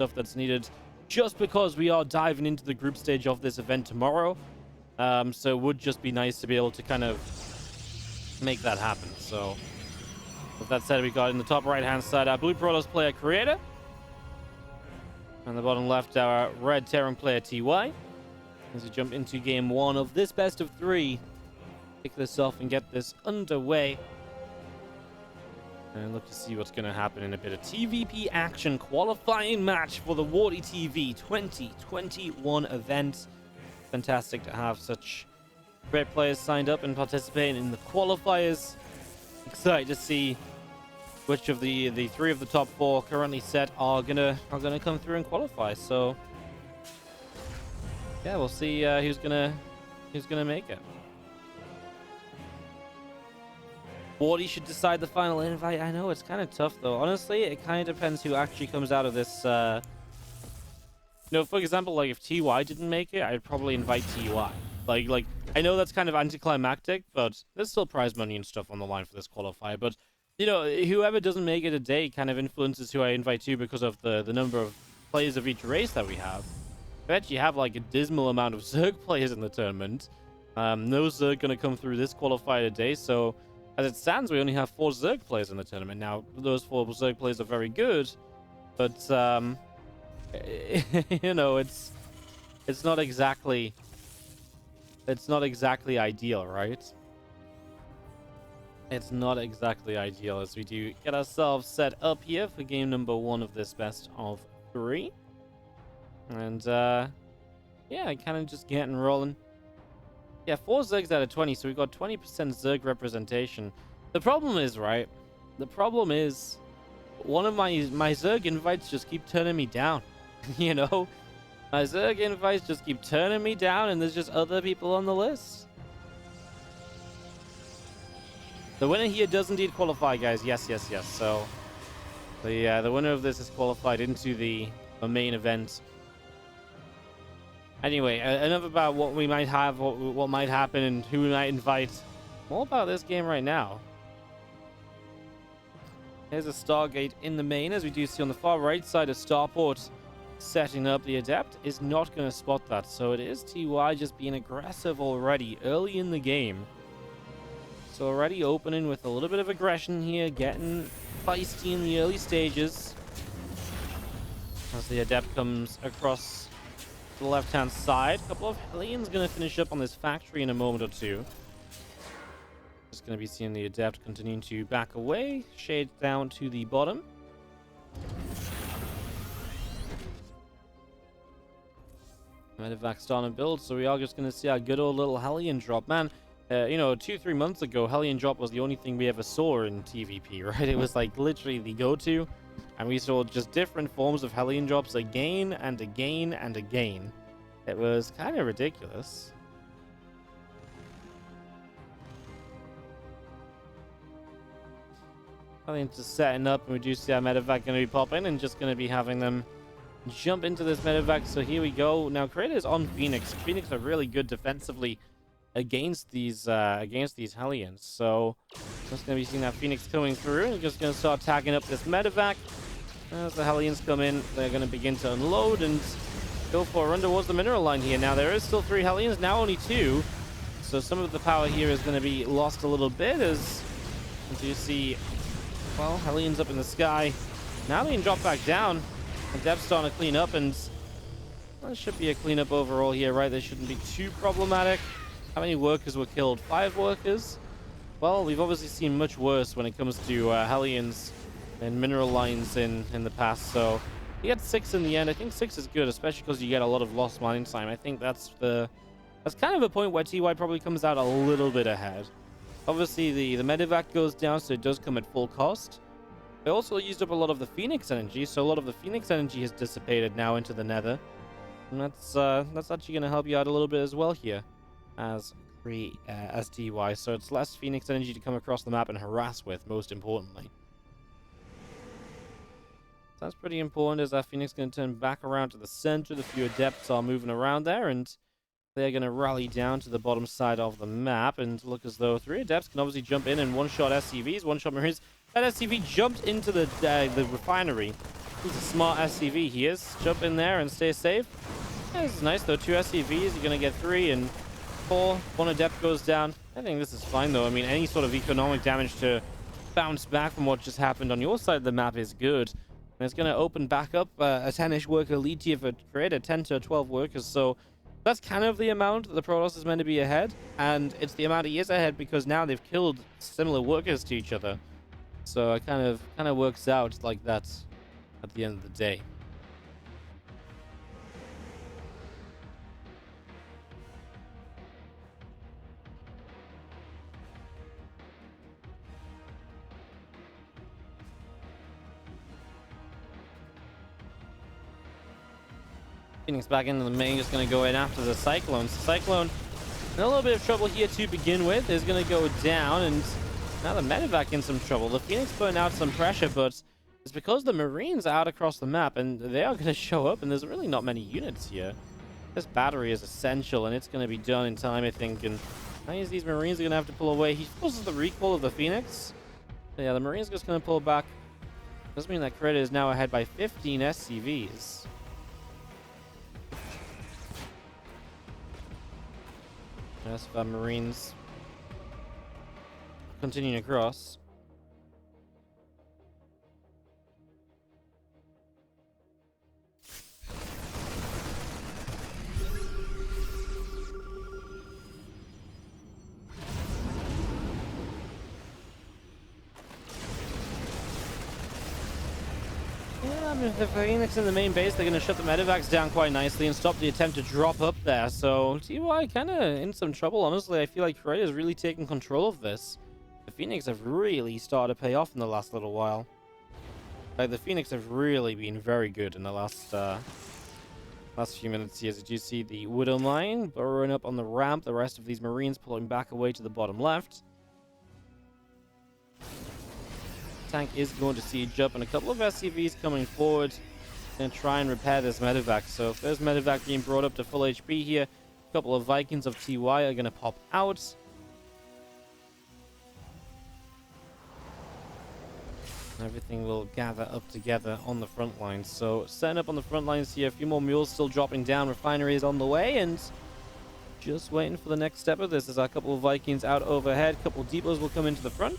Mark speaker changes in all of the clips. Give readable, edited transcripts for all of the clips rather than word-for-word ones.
Speaker 1: stuff that's needed, just because we are diving into the group stage of this event tomorrow. So it would just be nice to be able to kind of make that happen. So with that said, we got in the top right hand side our blue Protoss player Creator, and the bottom left our red Terran player TY. As we jump into game one of this best of 3, kick this off and get this underway, and look to see what's going to happen in a bit of TvP action. Qualifying match for the WardiTV 2021 event. Fantastic to have such great players signed up and participating in the qualifiers. Excited to see which of the 3 of the top 4 currently set are gonna come through and qualify. So yeah, we'll see who's gonna make it. Wardy should decide the final invite. I know it's kind of tough though. Honestly, it kind of depends who actually comes out of this. You know, for example, like if TY didn't make it, I'd probably invite TY. Like I know that's kind of anticlimactic, but there's still prize money and stuff on the line for this qualifier. But you know, whoever doesn't make it a day kind of influences who I invite to because of the number of players of each race that we have. We actually have like a dismal amount of Zerg players in the tournament. No Zerg gonna come through this qualifier today, so as it stands, we only have 4 Zerg players in the tournament. Now, those 4 Zerg players are very good, but you know, it's not exactly ideal, right? It's not exactly ideal as we do get ourselves set up here for game number 1 of this best of 3. And yeah, kind of just getting rolling. Yeah, 4 Zergs out of 20, so we've got 20% Zerg representation. The problem is, right? The problem is one of my Zerg invites just keep turning me down. You know? My Zerg invites just keep turning me down, and there's just other people on the list. The winner here does indeed qualify, guys. Yes. So the winner of this is qualified into the main event. Anyway, enough about what we might have, what might happen, and who we might invite. More about this game right now. Here's a Stargate in the main, as we do see on the far right side of Starport setting up. The Adept is not going to spot that, so it is TY just being aggressive already early in the game. So already opening with a little bit of aggression here, getting feisty in the early stages. As the Adept comes across the left-hand side. A couple of Hellions going to finish up on this factory in a moment or two. Just going to be seeing the Adept continuing to back away. Shade down to the bottom. Medevac starting build, so we are just going to see our good old little Hellion drop. Man, you know, 2-3 months ago, Hellion drop was the only thing we ever saw in TvP, right? It was like literally the go-to. And we saw just different forms of Hellion drops again and again and again. It was kind of ridiculous. Hellions just setting up, and we do see our medevac going to be popping and just going to be having them jump into this medevac. So here we go. Now, Creator's on Phoenix. Phoenix are really good defensively against these Hellions. So just going to be seeing that Phoenix coming through and just going to start tagging up this medevac. As the Hellions come in, they're going to begin to unload and go for a run towards the mineral line here. Now, there is still 3 Hellions, now only 2. So some of the power here is going to be lost a little bit as you see, well, Hellions up in the sky. Now they can drop back down. The Dev's starting to clean up, and that should be a cleanup overall here, right? They shouldn't be too problematic. How many workers were killed? 5 workers? Well, we've obviously seen much worse when it comes to Hellions and mineral lines in the past. So you get 6 in the end. I think 6 is good, especially because you get a lot of lost mining time. I think that's kind of a point where TY probably comes out a little bit ahead. Obviously, the medevac goes down, so it does come at full cost. They also used up a lot of the Phoenix energy, so a lot of the Phoenix energy has dissipated now into the Nether. And that's actually going to help you out a little bit as well here as TY. So it's less Phoenix energy to come across the map and harass with, most importantly. That's pretty important, as that Phoenix going to turn back around to the center. The few Adepts are moving around there, and they're going to rally down to the bottom side of the map and look as though 3 Adepts can obviously jump in and one-shot SCVs, one-shot Marines. That SCV jumped into the refinery. He's a smart SCV. He is. Jump in there and stay safe. Yeah, this is nice though. 2 SCVs. You're gonna get 3 and 4. One of depth goes down. I think this is fine though. I mean, any sort of economic damage to bounce back from what just happened on your side of the map is good. And it's gonna open back up a 10-ish worker lead tier for creator, 10 to 12 workers. So that's kind of the amount that the Protoss is meant to be ahead, and it's the amount he is ahead because now they've killed similar workers to each other. So it kind of works out like that at the end of the day. Phoenix back into the main, just going to go in after the Cyclone. So Cyclone in a little bit of trouble here to begin with. Is going to go down, and now the medevac in some trouble. The Phoenix putting out some pressure, but it's because the Marines are out across the map, and they are going to show up, and there's really not many units here. This battery is essential, and it's going to be done in time, I think. And I guess these Marines are going to have to pull away. He forces the recall of the Phoenix. So yeah, the Marines are just going to pull back. Does mean that Creator is now ahead by 15 SCVs. As for Marines continuing across. Yeah, I mean, the Phoenix in the main base, they're going to shut the medevacs down quite nicely and stop the attempt to drop up there. So TY kind of in some trouble. Honestly, I feel like Creator is really taking control of this. The Phoenix have really started to pay off in the last little while. Like, the Phoenix have really been very good in the last few minutes here. As you see the Widow Mine burrowing up on the ramp, the rest of these Marines pulling back away to the bottom left. Tank is going to siege up, and a couple of SCVs coming forward and try and repair this medevac. So if there's medevac being brought up to full HP here, a couple of Vikings of TY are going to pop out. Everything will gather up together on the front lines. So setting up on the front lines here, a few more mules still dropping down. Refinery is on the way, and just waiting for the next step of this. There's a couple of Vikings out overhead. A couple of depots will come into the front.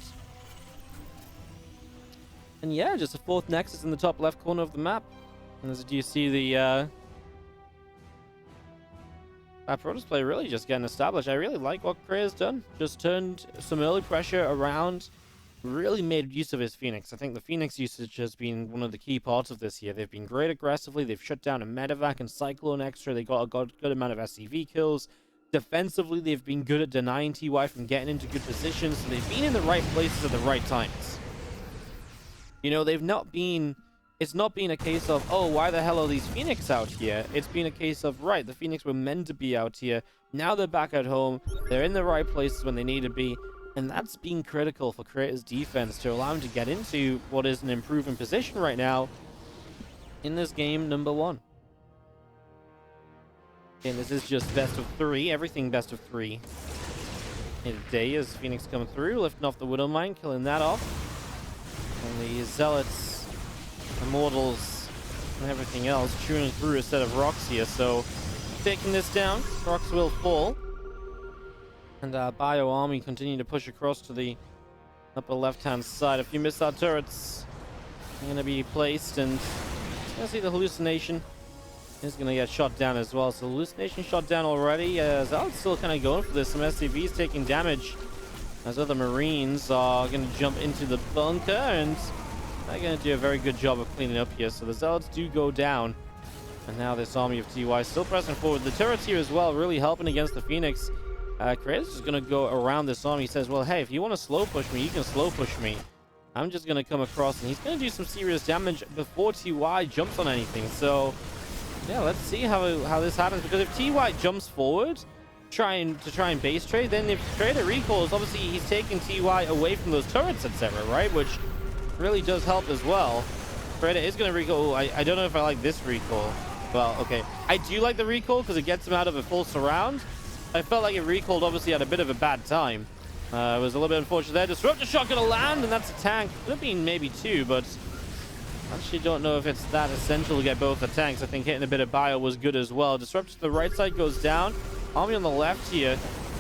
Speaker 1: And yeah, just a 4th Nexus in the top left corner of the map. And as you see, the Protoss play really just getting established. I really like what Krea's done. Just turned some early pressure around. Really made use of his Phoenix. I think the Phoenix usage has been one of the key parts of this year. They've been great aggressively. They've shut down a medevac and Cyclone extra. They got a good amount of SCV kills. Defensively, they've been good at denying TY from getting into good positions. So they've been in the right places at the right times. You know, they've not been... It's not been a case of, oh, why the hell are these Phoenix out here? It's been a case of, right, the Phoenix were meant to be out here. Now they're back at home. They're in the right places when they need to be. And that's been critical for Creator's defense to allow him to get into what is an improving position right now in this game number 1. And this is just best of 3. Everything best of 3. In a day as Phoenix come through, lifting off the Widow Mine, killing that off. And the Zealots, Immortals, and everything else chewing through a set of rocks here. So taking this down, rocks will fall. And Bio Army continue to push across to the upper left-hand side. A few missile turrets are going to be placed, and you're going to see the Hallucination is going to get shot down as well. So Hallucination shot down already. Zealot's still kind of going for this. Some SCVs taking damage as other Marines are going to jump into the bunker, and they're going to do a very good job of cleaning up here. So the Zealots do go down, and now this army of TY still pressing forward. The turrets here as well really helping against the Phoenix. Kratos is going to go around this army. He says, well, hey, if you want to slow push me, you can slow push me. I'm just going to come across, and he's going to do some serious damage before TY jumps on anything. So yeah, let's see how this happens, because if TY jumps forward trying to base trade, then if Trader recalls, obviously he's taking TY away from those turrets, etc., right? Which really does help as well. Trader is going to recall. I don't know if I like this recall. Well, okay. I do like the recall because it gets him out of a full surround. I felt like it recalled obviously at a bit of a bad time. It was a little bit unfortunate there. Disruptor shot gonna land, and that's a tank. Could have been maybe two, but I actually don't know if it's that essential to get both the tanks. I think hitting a bit of bio was good as well. Disruptor to the right side goes down. Army on the left here.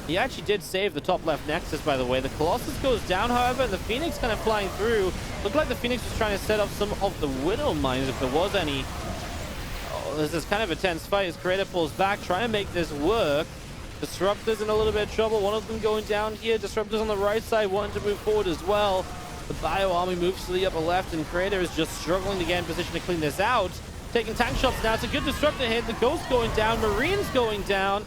Speaker 1: He actually did save the top left nexus, by the way. The Colossus goes down, however, and the Phoenix kind of flying through. Looked like the Phoenix was trying to set up some of the Widow mines, if there was any. Oh, this is kind of a tense fight as Creator pulls back, trying to make this work. Disruptor's in a little bit of trouble. One of them going down here. Disruptor's on the right side, wanting to move forward as well. The Bio Army moves to the upper left, and Creator is just struggling to get in position to clean this out. Taking tank shots now. It's a good Disruptor hit. The Ghost going down. Marine's going down.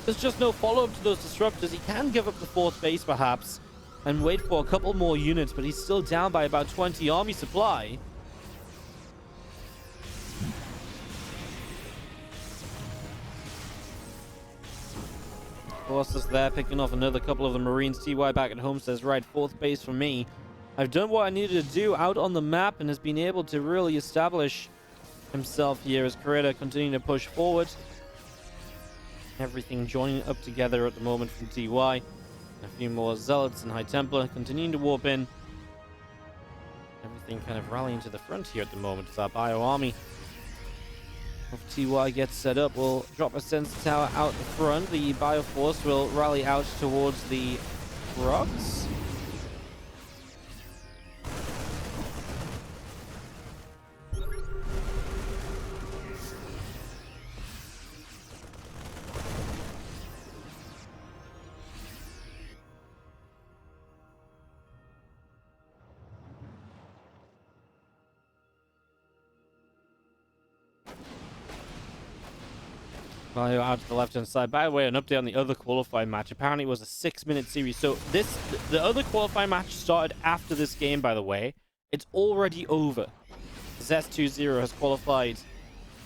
Speaker 1: There's just no follow-up to those Disruptors. He can give up the fourth base, perhaps, and wait for a couple more units, but he's still down by about 20 army supply. Colossus there, picking off another couple of the Marines. TY back at home says, right, fourth base for me. I've done what I needed to do out on the map and has been able to really establish himself here as Creator continuing to push forward. Everything joining up together at the moment from TY. A few more Zealots and High Templar continuing to warp in. Everything kind of rallying to the front here at the moment as our Bio Army of TY gets set up. We'll drop a sensor tower out the front. The Bio Force will rally out towards the rocks. Bio out to the left-hand side. By the way, an update on the other qualifying match. Apparently it was a 6-minute series. So the other qualifying match started after this game, by the way. It's already over. Zest20 has qualified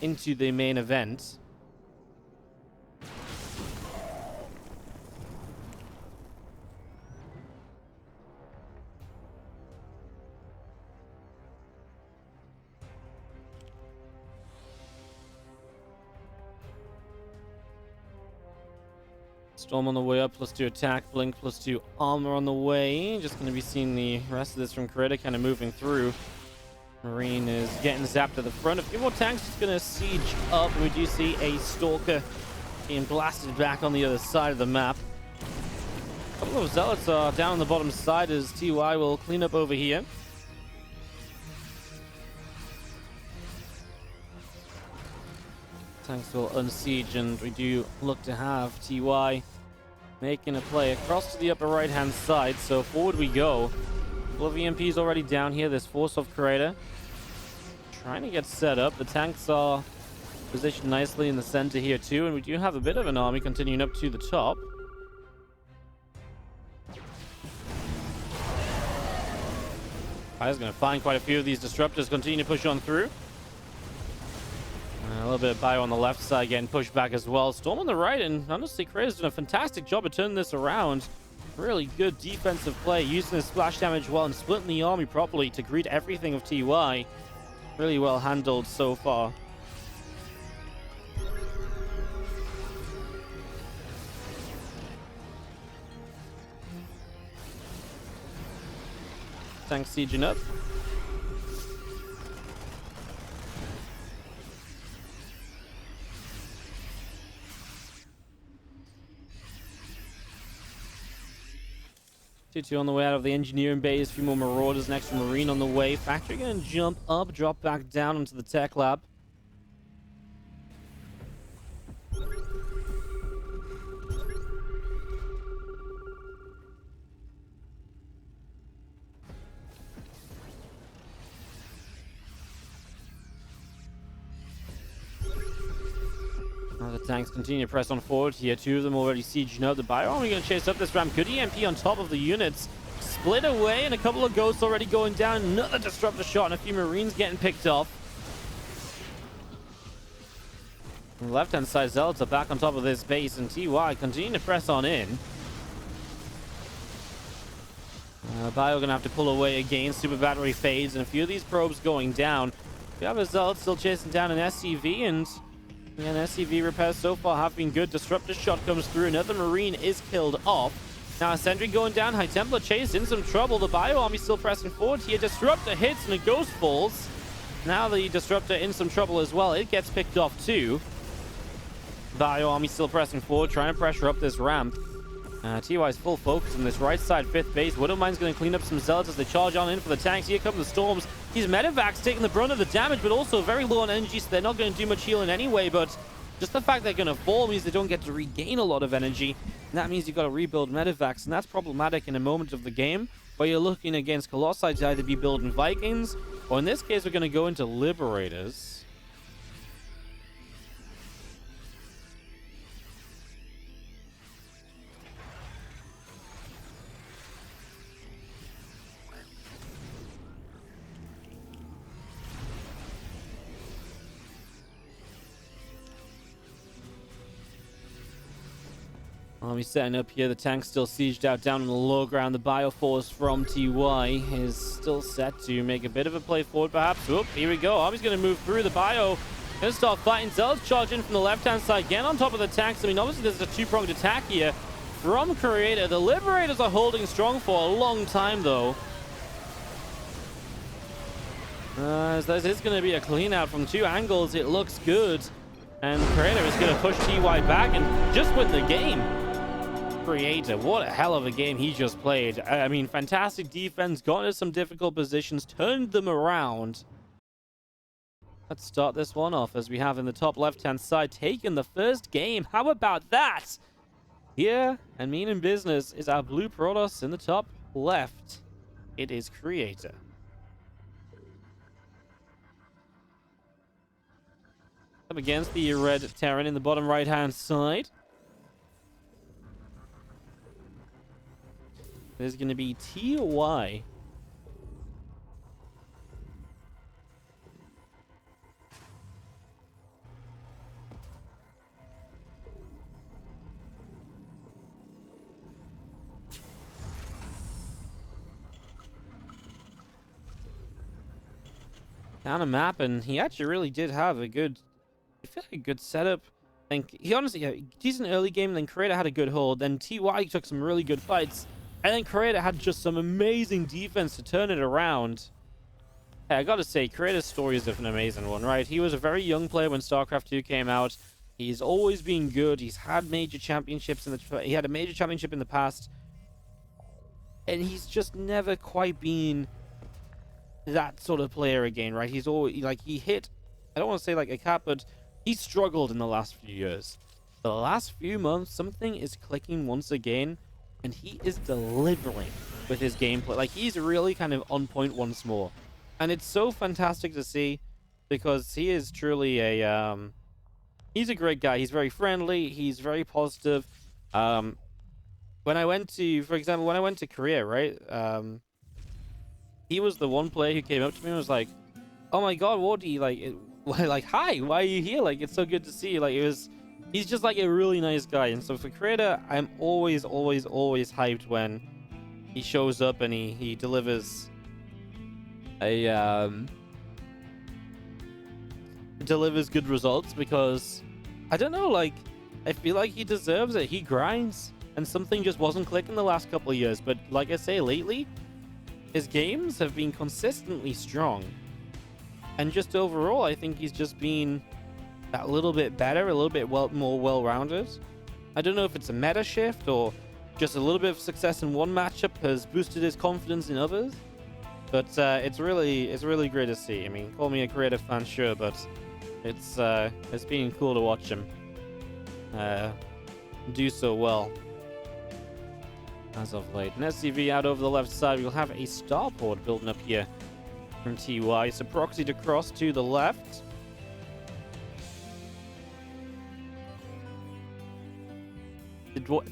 Speaker 1: into the main event. Storm on the way up, +2 attack, Blink +2 armor on the way. Just going to be seeing the rest of this from Creator kind of moving through. Marine is getting zapped to the front. A few more tanks just going to siege up, and we do see a Stalker being blasted back on the other side of the map. A couple of Zealots are down on the bottom side as TY will clean up over here. Tanks will unsiege, and we do look to have TY making a play across to the upper right hand side. So forward we go. A couple of EMPs already down here. There's Force of Creator trying to get set up. The tanks are positioned nicely in the center here too, and we do have a bit of an army continuing up to the top. Fire's going to find quite a few of these Disruptors, continue to push on through. A little bit of bio on the left side getting pushed back as well. Storm on the right, and honestly, Creator's done a fantastic job of turning this around. Really good defensive play, using the splash damage well and splitting the army properly to greet everything of TY. Really well handled so far. Tanks sieging up. Two on the way out of the engineering base. A few more Marauders, next to Marine on the way. Factory going to jump up, drop back down into the tech lab. The tanks continue to press on forward here. Two of them already sieging up. The Bio Army going to chase up this ramp. Good EMP on top of the units. Split away, and a couple of Ghosts already going down. Another Disruptor shot, and a few Marines getting picked off. On the left-hand side, Zealots are back on top of this base, and TY continuing to press on in. Bio going to have to pull away again. Super Battery fades, and a few of these probes going down. We have a Zealot still chasing down an SCV, and SCV repairs so far have been good. Disruptor shot comes through. Another Marine is killed off. Now a sentry going down. High Templar chase in some trouble. The Bio Army still pressing forward here. Disruptor hits and a Ghost falls. Now the Disruptor in some trouble as well. It gets picked off too. Bio Army still pressing forward, trying to pressure up this ramp. TY's full focus on this right side 5th base. Widowmine's going to clean up some zealots as they charge on in for the tanks. Here come the storms. These medevacs taking the brunt of the damage, but also very low on energy, so they're not going to do much healing anyway. But just the fact they're going to fall means they don't get to regain a lot of energy. And that means you've got to rebuild medevacs, and that's problematic in a moment of the game where you're looking against Colossi to either be building Vikings, or in this case, we're going to go into Liberators. Army setting up here. The tank's still sieged out down on the low ground. The Bioforce from TY is still set to make a bit of a play forward, perhaps. Whoop, here we go. Army's going to move through. The Bio going to start fighting. Zealots charge in from the left-hand side. Again on top of the tanks. I mean, obviously, there's a two-pronged attack here from Creator. The Liberators are holding strong for a long time, though. This is going to be a clean-out from 2 angles. It looks good. And Creator is going to push TY back and just win the game. Creator, what a hell of a game he just played. I mean, fantastic defense, got into some difficult positions, turned them around. Let's start this one off as we have in the top left-hand side, taking the first game. How about that? Here, and meaning business, is our blue Protoss in the top left. It is Creator. Up against the red Terran in the bottom right-hand side. There's going to be TY. Down a map, and he actually really did have a good, I feel like a good setup. And he honestly, yeah, decent early game, then Creator had a good hold, then TY took some really good fights. And then Creator had just some amazing defense to turn it around. Hey, I gotta say, Creator's story is an amazing one, right? He was a very young player when StarCraft 2 came out. He's always been good. He's had major championships he had a major championship in the past. And he's just never quite been that sort of player again, right? He's always, like, he hit, I don't want to say like a cap, but he struggled in the last few years. The last few months, something is clicking once again. And he is delivering with his gameplay. Like, he's really kind of on point once more. And it's so fantastic to see because he is truly a, he's a great guy. He's very friendly. He's very positive. When I went to, for example, when I went to Korea, right? He was the one player who came up to me and was like, oh my God, Wardy, like, hi, why are you here? Like, it's so good to see you. Like, he's just like a really nice guy. And so for Creator, I'm always hyped when he shows up and he delivers a delivers good results, because I don't know, like, I feel like he deserves it. He grinds, and something just wasn't clicking the last couple of years. But like I say, lately, his games have been consistently strong. And just overall, I think he's just been a little bit better, a little bit more well-rounded. I don't know if it's a meta shift or just a little bit of success in one matchup has boosted his confidence in others. But it's really great to see. I mean, call me a Creative fan, sure, but it's been cool to watch him do so well as of late. An SCV out over the left side. We'll have a starport building up here from TY. So proxied across to the left.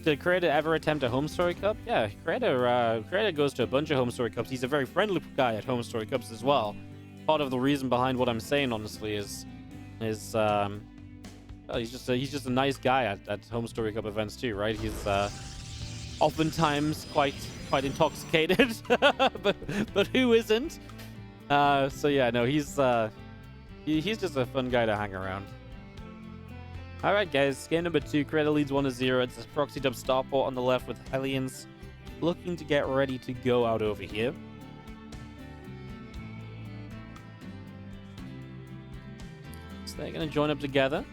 Speaker 1: Did Creator ever attempt a Home Story Cup? Yeah, Creator goes to a bunch of Home Story Cups. He's a very friendly guy at Home Story Cups as well. Part of the reason behind what I'm saying, honestly, is well, he's just a nice guy at Home Story Cup events too, right? He's oftentimes quite intoxicated, but who isn't? So yeah, no, he's just a fun guy to hang around. Alright guys, game number 2, Creator leads 1-0. It's a proxy dub starport on the left with Hellions looking to get ready to go out over here. So they're going to join up together.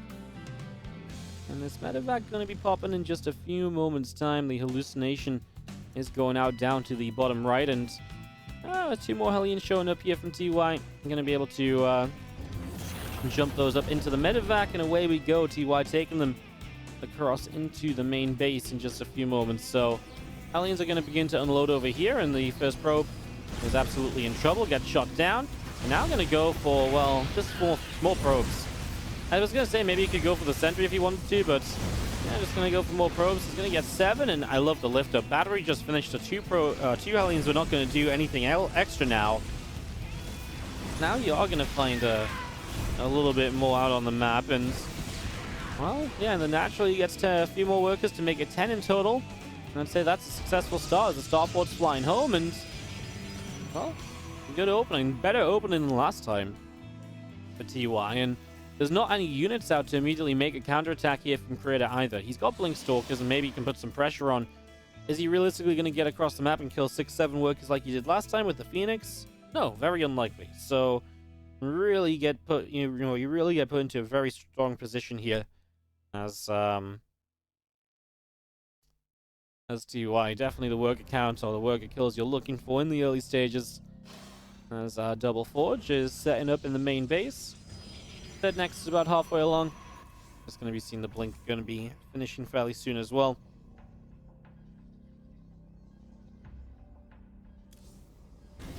Speaker 1: And this medevac going to be popping in just a few moments' time. The hallucination is going out down to the bottom right. And 2 more Hellions showing up here from TY. I'm going to be able to jump those up into the medevac. And away we go. TY taking them across into the main base in just a few moments. So Hellions are going to begin to unload over here. And the first probe is absolutely in trouble. Gets shot down. And now I'm going to go for, well, just 4 more probes. I was going to say maybe you could go for the sentry if you wanted to, but yeah, just going to go for more probes. He's going to get 7, and I love the lift up. Battery just finished. The 2 Hellions are not going to do anything extra now. Now you are going to find a little bit more out on the map, and well, yeah, and then naturally he gets a few more workers to make it 10 in total. And I'd say that's a successful start as the starport's flying home, and well, good opening. Better opening than last time for TY, and there's not any units out to immediately make a counterattack here from Creator either. He's got Blink Stalkers and maybe he can put some pressure on. Is he realistically going to get across the map and kill 6-7 workers like he did last time with the Phoenix? No, very unlikely. So really get put, you really get put into a very strong position here as TY. Definitely the worker count or the worker kills you're looking for in the early stages. As Double Forge is setting up in the main base. That next is about halfway along. Just going to be seeing the Blink going to be finishing fairly soon as well.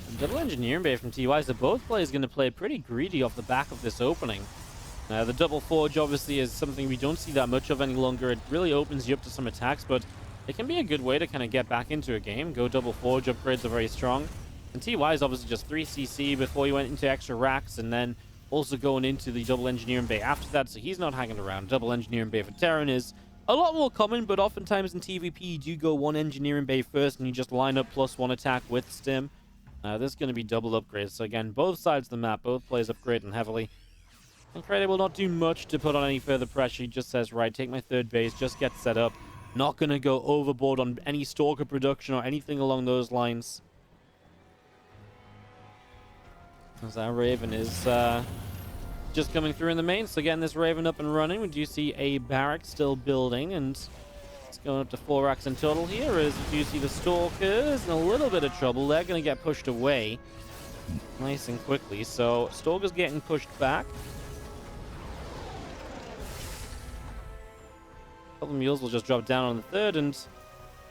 Speaker 1: And double engineering bay from TY, so both players going to play pretty greedy off the back of this opening. The double forge obviously is something we don't see that much of any longer. It really opens you up to some attacks, but it can be a good way to kind of get back into a game. Go double forge, upgrades are very strong. And TY is obviously just 3 CC before you went into extra racks, and then also going into the double engineering bay after that, so he's not hanging around. Double engineering bay for Terran is a lot more common, but oftentimes in TvP you do go 1 engineering bay first and you just line up +1 attack with stim. This is going to be double upgrades, so again, both sides of the map, both players upgrading heavily. And Kratos will not do much to put on any further pressure. He just says, right, take my 3rd base, just get set up. Not going to go overboard on any Stalker production or anything along those lines. As that Raven is just coming through in the main. So again, this Raven up and running. We do see a barrack still building, and it's going up to 4 racks in total here. As you do see the Stalkers in a little bit of trouble. They're going to get pushed away nice and quickly. So Stalkers getting pushed back. A couple of mules will just drop down on the 3rd, and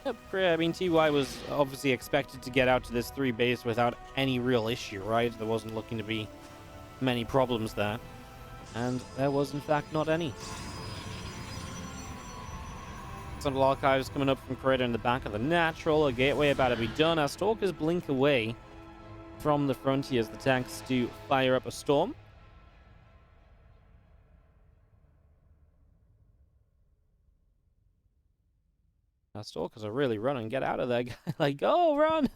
Speaker 1: yep, I mean, TY was obviously expected to get out to this 3 base without any real issue, right? There wasn't looking to be many problems there. And there was, in fact, not any. Some archives coming up from Creator in the back of the natural. A gateway about to be done. Our Stalkers blink away from the frontier as the tanks do fire up a storm. Our Stalkers are really running. Get out of there. Like, go, run!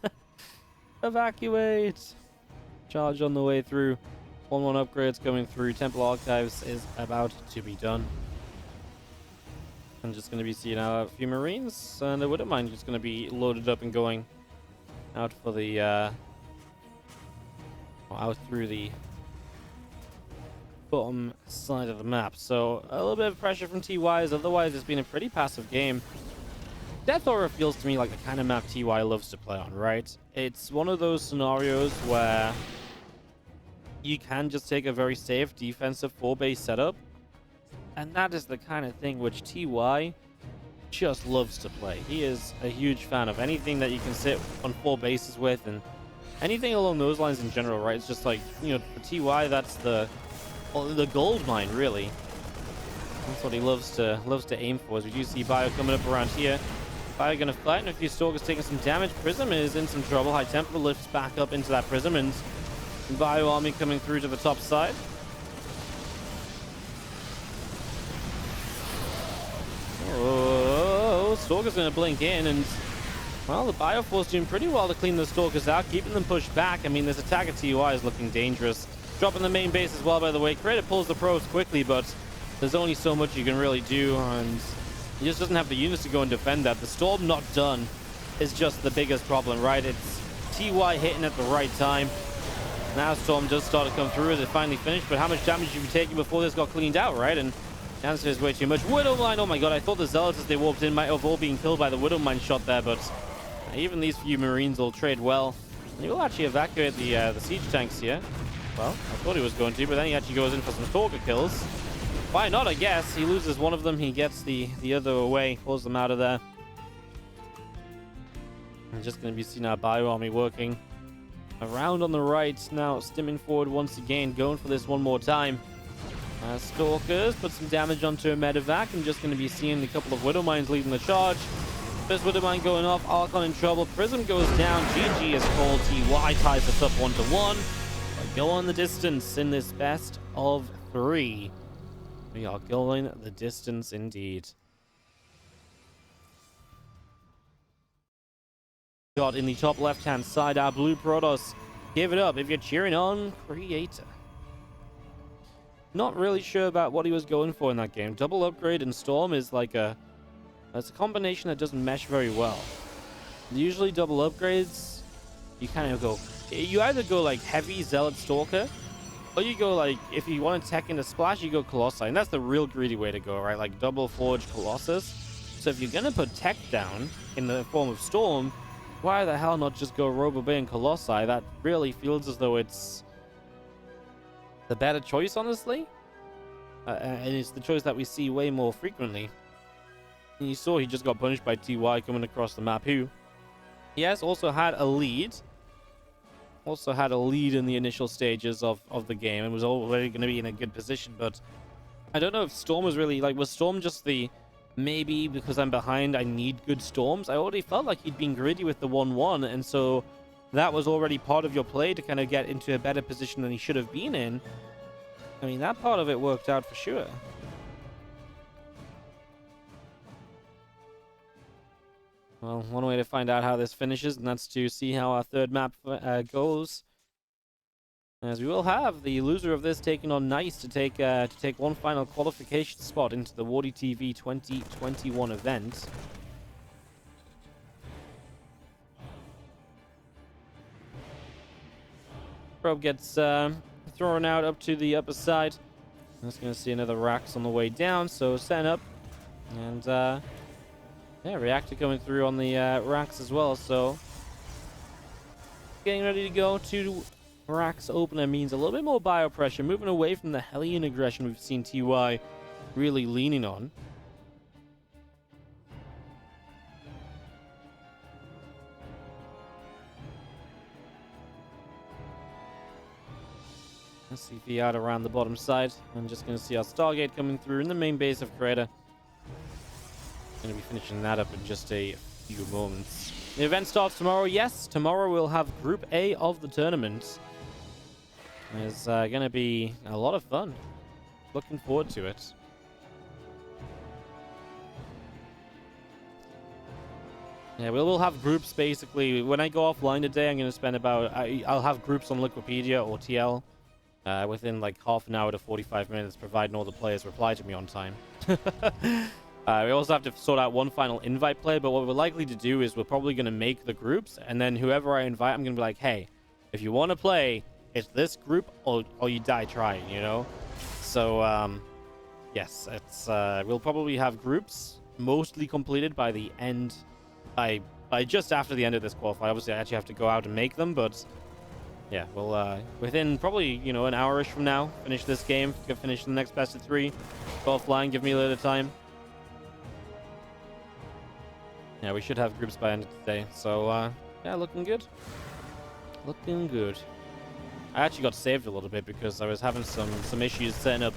Speaker 1: Evacuate! Charge on the way through. 1-1 upgrades coming through. Temple Archives is about to be done. I'm just going to be seeing a few Marines, and I wouldn't mind just going to be loaded up and going out for the out through the bottom side of the map. So a little bit of pressure from TYs. Otherwise, it's been a pretty passive game. Death Aura feels to me like the kind of map TY loves to play on, right? It's one of those scenarios where you can just take a very safe defensive 4-base setup, and that is the kind of thing which TY just loves to play. He is a huge fan of anything that you can sit on 4 bases with, and anything along those lines in general, right? It's just like, you know, for TY, that's the gold mine, really. That's what he loves to aim for. As we do see Bio coming up around here. Bio gonna fight, and a few Stalkers taking some damage. Prism is in some trouble. High Templar lifts back up into that Prism, and Bio army coming through to the top side. Oh, Stalker's gonna blink in, and well, the Bioforce doing pretty well to clean the Stalkers out, keeping them pushed back. I mean, this attack at TUI is looking dangerous. Dropping the main base as well, by the way. Creator pulls the probes quickly, but there's only so much you can really do, and he just doesn't have the units to go and defend that. The Storm not done. is just the biggest problem, right? It's TY hitting at the right time. Now Storm just started to come through as it finally finished, but how much damage did you be taking before this got cleaned out, right? And the answer is way too much. Widowmine, oh my god, I thought the Zealots as they warped in might have all been killed by the Widowmine shot there, but even these few Marines will trade well. And he will actually evacuate the siege tanks here. Well, I thought he was going to, but then he actually goes in for some Stalker kills. Why not, I guess? He loses one of them, he gets the other away, pulls them out of there. I'm just going to be seeing our Bio Army working around on the right. Now, stimming forward once again, going for this one more time. Stalkers put some damage onto a medevac. I'm just going to be seeing a couple of Widowmines leading the charge. First Widowmine going off, Archon in trouble. Prism goes down, GG is called. TY ties us up 1-1. Go on the distance in this best of 3. We are going the distance indeed. Got in the top left-hand side, our blue Protoss. Give it up if you're cheering on Creator. Not really sure about what he was going for in that game. Double upgrade and Storm is like it's a combination that doesn't mesh very well. Usually double upgrades, you kind of go, you either go like heavy Zealot Stalker, or you go like, if you want to tech into Splash, you go Colossi. And that's the real greedy way to go, right? Like double Forge Colossus. So if you're going to put tech down in the form of Storm, why the hell not just go Robo-Bay and Colossi? That really feels as though it's the better choice, honestly. And it's the choice that we see way more frequently. And you saw he just got punished by TY coming across the map, who, yes, also had a lead. Also had a lead in the initial stages of the game and was already going to be in a good position. But I don't know if Storm was really, like, was Storm just the, maybe because I'm behind, I need good Storms? I already felt like he'd been greedy with the 1-1, and so that was already part of your play to kind of get into a better position than he should have been in. I mean, that part of it worked out for sure. Well, one way to find out how this finishes, and that's to see how our third map goes. As we will have the loser of this taking on Nice to take one final qualification spot into the WardiTV 2021 event. Probe gets thrown out up to the upper side. I'm just going to see another Rax on the way down, so setting up. And yeah, Reactor coming through on the Rax as well, so getting ready to go to Rax opener means a little bit more bio pressure, moving away from the Hellion aggression we've seen TY really leaning on. Let's CP out around the bottom side. I'm just going to see our Stargate coming through in the main base of Crater. Going to be finishing that up in just a few moments. The event starts tomorrow. Yes, tomorrow we'll have Group A of the tournament. It's going to be a lot of fun. Looking forward to it. Yeah, we'll have groups basically. When I go offline today, I'm going to spend about... I'll have groups on Liquipedia or TL within like half an hour to 45 minutes, providing all the players reply to me on time. We also have to sort out one final invite play, but what we're likely to do is we're probably going to make the groups, and then whoever I invite, I'm going to be like, hey, if you want to play, it's this group or you die trying, you know? So, yes, it's we'll probably have groups mostly completed by the end, by just after the end of this qualifier. Obviously, I actually have to go out and make them, but yeah, we'll, within probably, you know, an hour-ish from now, finish this game, finish the next best of 3, go offline, give me a little time. Yeah, we should have groups by the end of today. So, yeah, looking good. Looking good. I actually got saved a little bit because I was having some issues setting up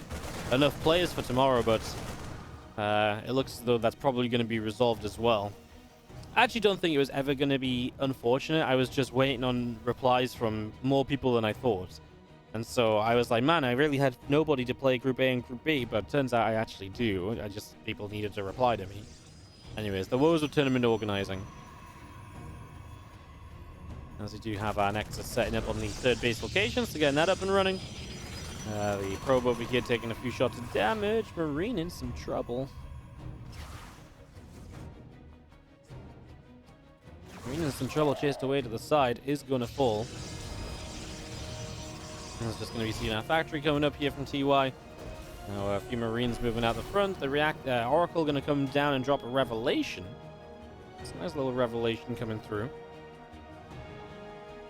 Speaker 1: enough players for tomorrow, but it looks as though that's probably going to be resolved as well. I actually don't think it was ever going to be unfortunate. I was just waiting on replies from more people than I thought. And so I was like, man, I really had nobody to play Group A and Group B, but turns out I actually do. People needed to reply to me. Anyways, the woes of tournament organizing. As we do have our Nexus setting up on the third base locations to get that up and running. The probe over here taking a few shots of damage. Marine in some trouble. Marine in some trouble, chased away to the side, is going to fall. There's just going to be seeing our factory coming up here from TY. Now a few Marines moving out the front. The Oracle going to come down and drop a Revelation. It's a nice little Revelation coming through.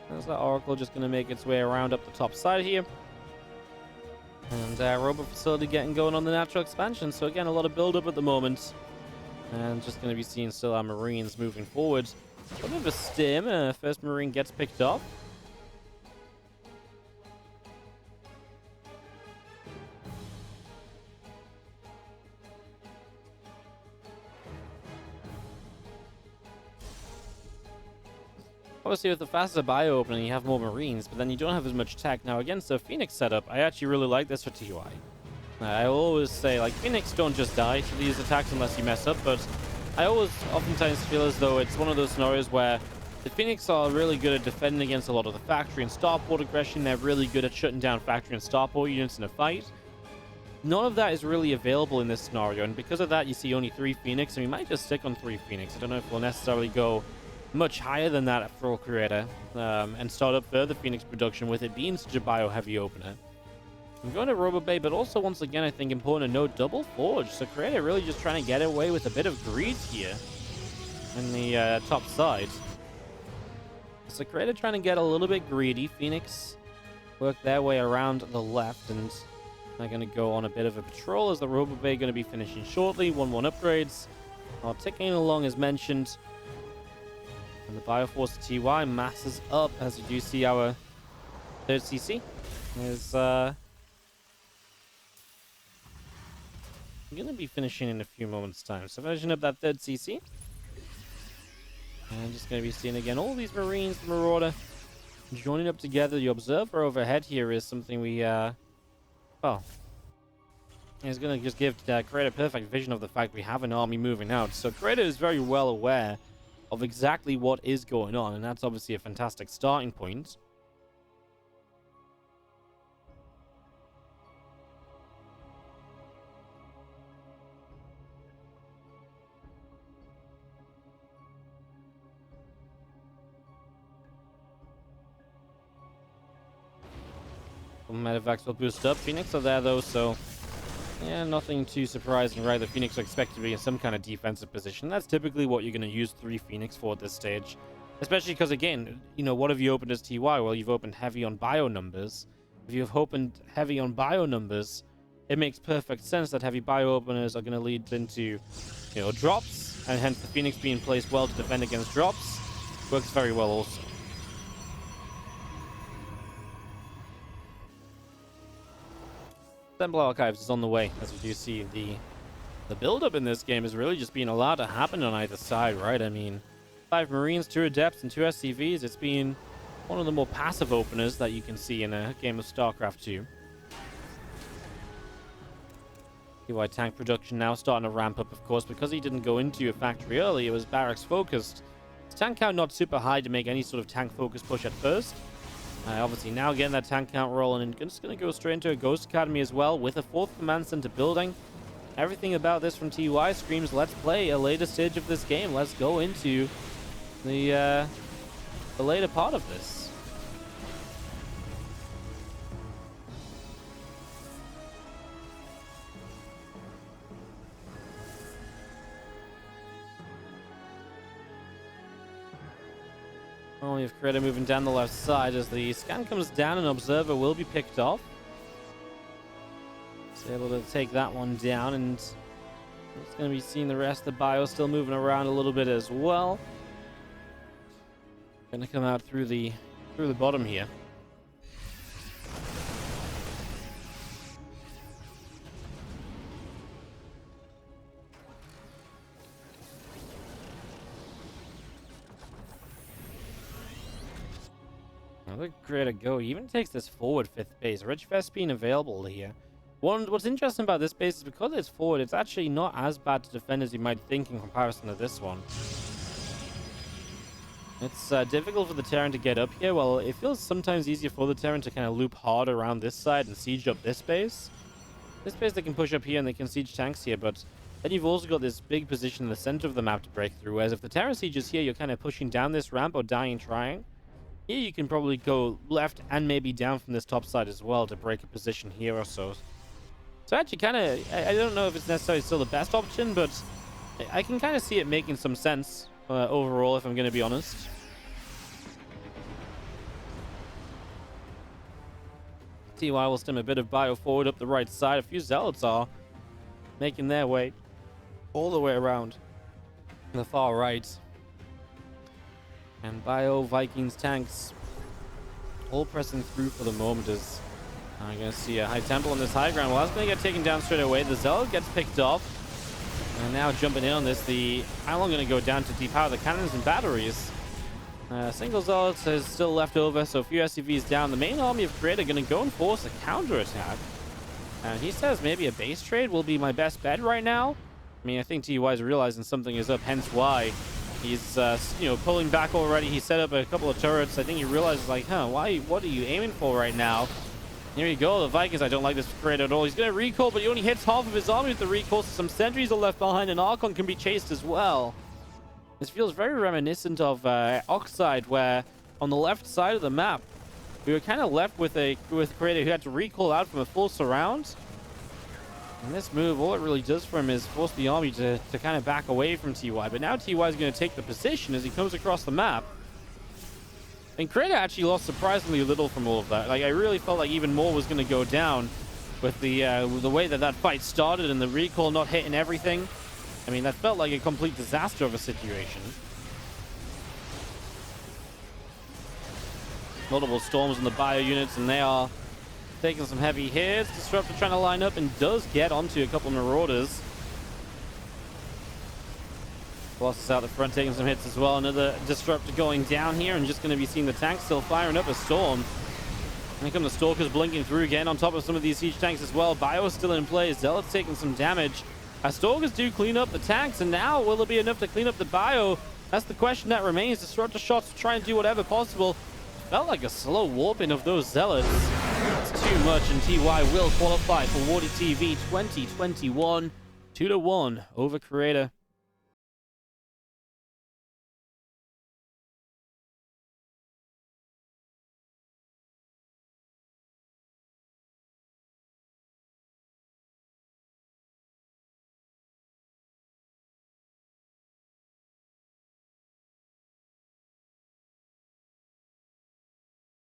Speaker 1: There's that Oracle just going to make its way around up the top side here. And robot facility getting going on the natural expansion. So again, a lot of build-up at the moment. And just going to be seeing still our Marines moving forward. A bit of a stim. First Marine gets picked off. Obviously, with the faster bio opening, you have more Marines, but then you don't have as much tech. Now, against the Phoenix setup, I actually really like this for TY. I always say, like, Phoenix don't just die to these attacks unless you mess up, but I oftentimes feel as though it's one of those scenarios where the Phoenix are really good at defending against a lot of the factory and starport aggression. They're really good at shutting down factory and starport units in a fight. None of that is really available in this scenario, and because of that, you see only 3 Phoenix, and we might just stick on 3 Phoenix. I don't know if we'll necessarily go much higher than that for Creator and start up further Phoenix production with it being such a bio-heavy opener. I'm going to Robo Bay, but also, once again, I think important to note, double Forge. So Creator really just trying to get away with a bit of greed here in the top side. So Creator trying to get a little bit greedy. Phoenix work their way around the left, and they're going to go on a bit of a patrol as the Robo Bay going to be finishing shortly. 1-1 upgrades are ticking along as mentioned. And the Bioforce TY masses up, as you do see our third CC is going to be finishing in a few moments' time. So finishing up that third CC. And just going to be seeing again all these Marines, the Marauder, joining up together. The Observer overhead here is something we, it's going to just give Creator perfect vision of the fact we have an army moving out. So Creator is very well aware of exactly what is going on, and that's obviously a fantastic starting point. Medevacs will boost up. Phoenix are there though, so yeah, nothing too surprising, right? The Phoenix are expected to be in some kind of defensive position. That's typically what you're going to use 3 Phoenix for at this stage. Especially because, again, you know, what have you opened as TY? Well, you've opened heavy on bio numbers. If you've opened heavy on bio numbers, it makes perfect sense that heavy bio openers are going to lead into, you know, drops. And hence the Phoenix being placed well to defend against drops works very well also. Temple Archives is on the way. As you do see, the build-up in this game is really just being allowed to happen on either side, right? I mean, 5 Marines, 2 Adepts, and 2 SCVs. It's been one of the more passive openers that you can see in a game of StarCraft 2. See why tank production now starting to ramp up, of course, because he didn't go into a factory early. It was barracks focused. His tank count not super high to make any sort of tank focus push at first. Obviously now getting that tank count rolling, and just going to go straight into a Ghost Academy as well with a 4th command center building. Everything about this from TY screams, let's play a later stage of this game. Let's go into the later part of this. Oh, we have Creator moving down the left side. As the scan comes down, an Observer will be picked off. He's able to take that one down, and it's going to be seeing the rest of the bio still moving around a little bit as well. Going to come out through the bottom here. Another Creator go. He even takes this forward 5th base. Ridgefest being available here. What's interesting about this base is because it's forward, it's actually not as bad to defend as you might think in comparison to this one. It's difficult for the Terran to get up here. Well, it feels sometimes easier for the Terran to kind of loop hard around this side and siege up this base. This base they can push up here and they can siege tanks here, but Then you've also got this big position in the center of the map to break through, whereas if the Terra Siege is here, you're kind of pushing down this ramp or dying trying. Here you can probably go left and maybe down from this top side as well to break a position here or so. So actually kind of, I don't know if it's necessarily still the best option, but I can kind of see it making some sense overall, if I'm going to be honest. TY will stem a bit of bio forward up the right side. A few Zealots are making their way all the way around the far right. And bio, Vikings, tanks all pressing through for the moment as I'm going to see a high temple on this high ground. Well, that's going to get taken down straight away. The Zealot gets picked off. And now jumping in on this, the Pylon going to go down to depower the cannons and batteries. Single Zealot is still left over, so a few SCVs down. The main army of Creator going to go and force a counter-attack. And he says maybe a base trade will be my best bet right now. I mean, I think TY is realizing something is up, hence why he's, pulling back already. He set up a couple of turrets. I think he realizes, like, what are you aiming for right now? Here you go, the Vikings. I don't like this Creator at all. He's going to recall, but he only hits half of his army with the recall, so some sentries are left behind, and Archon can be chased as well. This feels very reminiscent of Oxide, where on the left side of the map, we were kind of left with Creator who had to recall out from a full surround. And this move, all it really does for him is force the army to kind of back away from TY. But now TY is going to take the position as he comes across the map. And Creator actually lost surprisingly little from all of that. Like, I really felt like even more was going to go down with the way that fight started and the recall not hitting everything. I mean, that felt like a complete disaster of a situation. Multiple storms in the bio units, and they are taking some heavy hits. Disruptor trying to line up and does get onto a couple of Marauders. Colossus out the front taking some hits as well. Another Disruptor going down here, and just going to be seeing the tanks still firing up a storm. And here come the Stalkers blinking through again on top of some of these siege tanks as well. Bio is still in play. Zealot's taking some damage. Stalkers do clean up the tanks, and now will there be enough to clean up the bio? That's the question that remains. Disruptor shots to try and do whatever possible. Felt like a slow warping of those Zealots. It's too much, and TY will qualify for WardiTV 2021 2-1 over Creator.